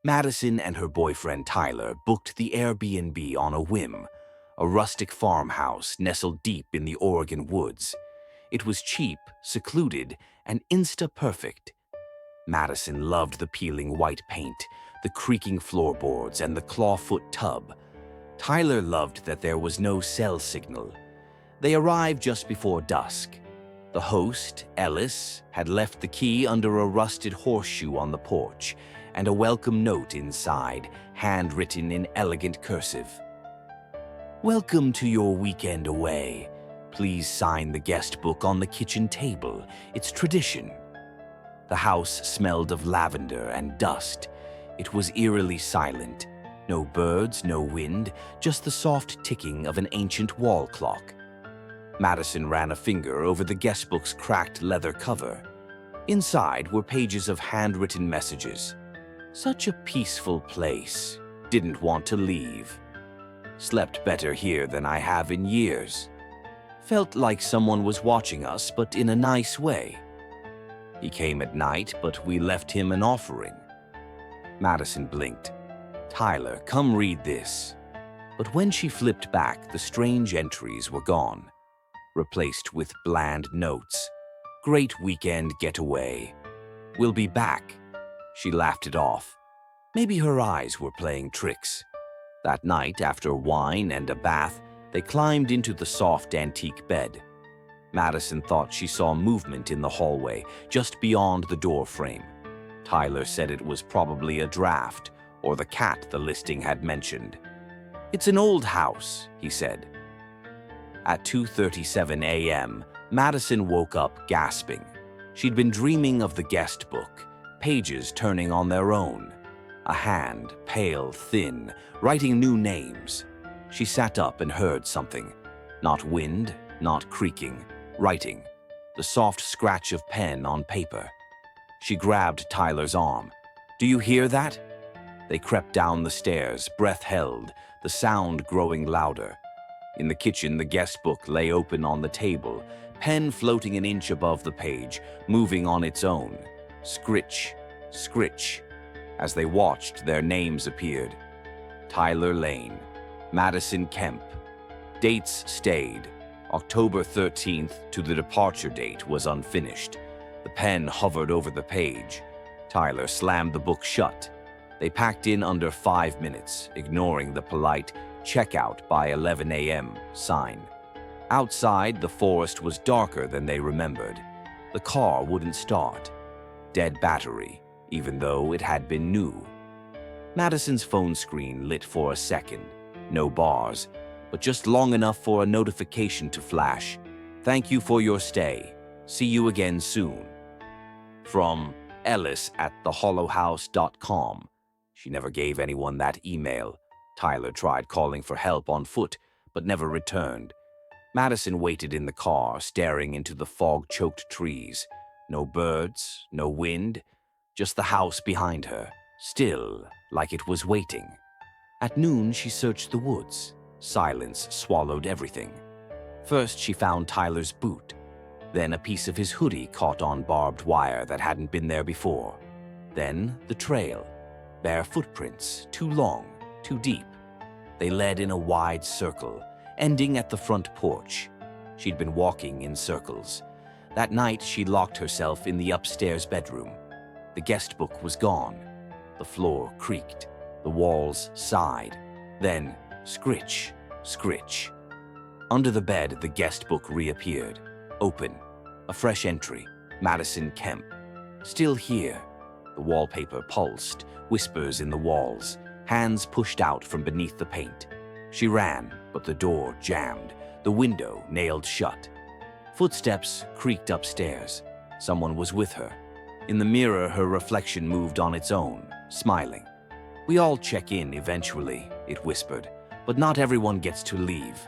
Madison and her boyfriend Tyler booked the Airbnb on a whim, a rustic farmhouse nestled deep in the Oregon woods. It was cheap, secluded, and insta-perfect. Madison loved the peeling white paint, the creaking floorboards, and the clawfoot tub. Tyler loved that there was no cell signal. They arrived just before dusk. The host, Ellis, had left the key under a rusted horseshoe on the porch, and a welcome note inside, handwritten in elegant cursive. "Welcome to your weekend away. Please sign the guest book on the kitchen table. It's tradition." The house smelled of lavender and dust. It was eerily silent. No birds, no wind, just the soft ticking of an ancient wall clock. Madison ran a finger over the guest book's cracked leather cover. Inside were pages of handwritten messages. "Such a peaceful place. Didn't want to leave. Slept better here than I have in years. Felt like someone was watching us, but in a nice way. He came at night, but we left him an offering." Madison blinked. "Tyler, come read this." But when she flipped back, the strange entries were gone, replaced with bland notes. "Great weekend getaway. We'll be back." She laughed it off. Maybe her eyes were playing tricks. That night, after wine and a bath, they climbed into the soft antique bed. Madison thought she saw movement in the hallway, just beyond the door frame. Tyler said it was probably a draft, or the cat the listing had mentioned. "It's an old house," he said. At 2:37 a.m., Madison woke up gasping. She'd been dreaming of the guest book, pages turning on their own. A hand, pale, thin, writing new names. She sat up and heard something. Not wind, not creaking. Writing. The soft scratch of pen on paper. She grabbed Tyler's arm. "Do you hear that?" They crept down the stairs, breath held, the sound growing louder. In the kitchen, the guest book lay open on the table, pen floating an inch above the page, moving on its own. Scritch, scritch. As they watched, their names appeared. Tyler Lane, Madison Kemp. Dates stayed. October 13th to the departure date was unfinished. The pen hovered over the page. Tyler slammed the book shut. They packed in under 5 minutes, ignoring the polite "checkout by 11 a.m." sign. Outside, the forest was darker than they remembered. The car wouldn't start. Dead battery, even though it had been new. Madison's phone screen lit for a second. No bars, but just long enough for a notification to flash. "Thank you for your stay. See you again soon." From Ellis at thehollowhouse.com. She never gave anyone that email. Tyler tried calling for help on foot, but never returned. Madison waited in the car, staring into the fog-choked trees. No birds, no wind, just the house behind her, still, like it was waiting. At noon, she searched the woods. Silence swallowed everything. First, she found Tyler's boot. Then a piece of his hoodie caught on barbed wire that hadn't been there before. Then the trail. Bare footprints, too long, too deep. They led in a wide circle, ending at the front porch. She'd been walking in circles. That night, she locked herself in the upstairs bedroom. The guest book was gone. The floor creaked. The walls sighed. Then, scritch, scritch. Under the bed, the guest book reappeared. Open. A fresh entry. Madison Kemp. Still here. The wallpaper pulsed, whispers in the walls, hands pushed out from beneath the paint. She ran, but the door jammed, the window nailed shut. Footsteps creaked upstairs. Someone was with her. In the mirror, her reflection moved on its own, smiling. "We all check in eventually," it whispered, "but not everyone gets to leave."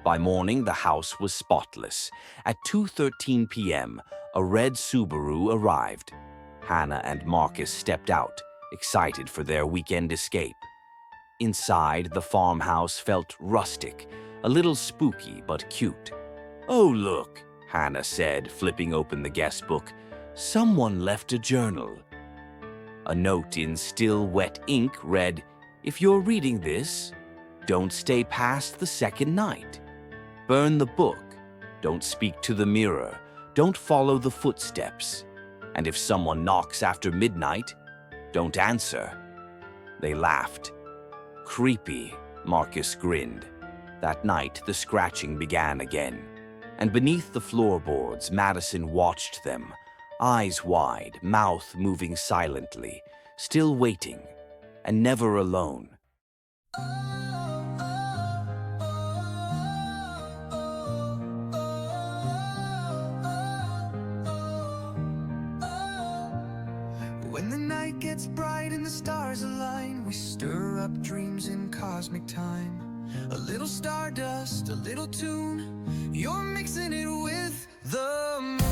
By morning, the house was spotless. At 2:13 p.m., a red Subaru arrived. Hannah and Marcus stepped out, excited for their weekend escape. Inside, the farmhouse felt rustic, a little spooky but cute. "Oh, look," Hannah said, flipping open the guest book. "Someone left a journal." A note in still wet ink read, "If you're reading this, don't stay past the second night. Burn the book. Don't speak to the mirror. Don't follow the footsteps. And if someone knocks after midnight, don't answer." They laughed. "Creepy," Marcus grinned. That night, the scratching began again. And beneath the floorboards, Madison watched them, eyes wide, mouth moving silently, still waiting, and never alone. When the night gets bright and the stars align, we stir up dreams in cosmic time. A little stardust, a little tune, you're mixing it with the moon.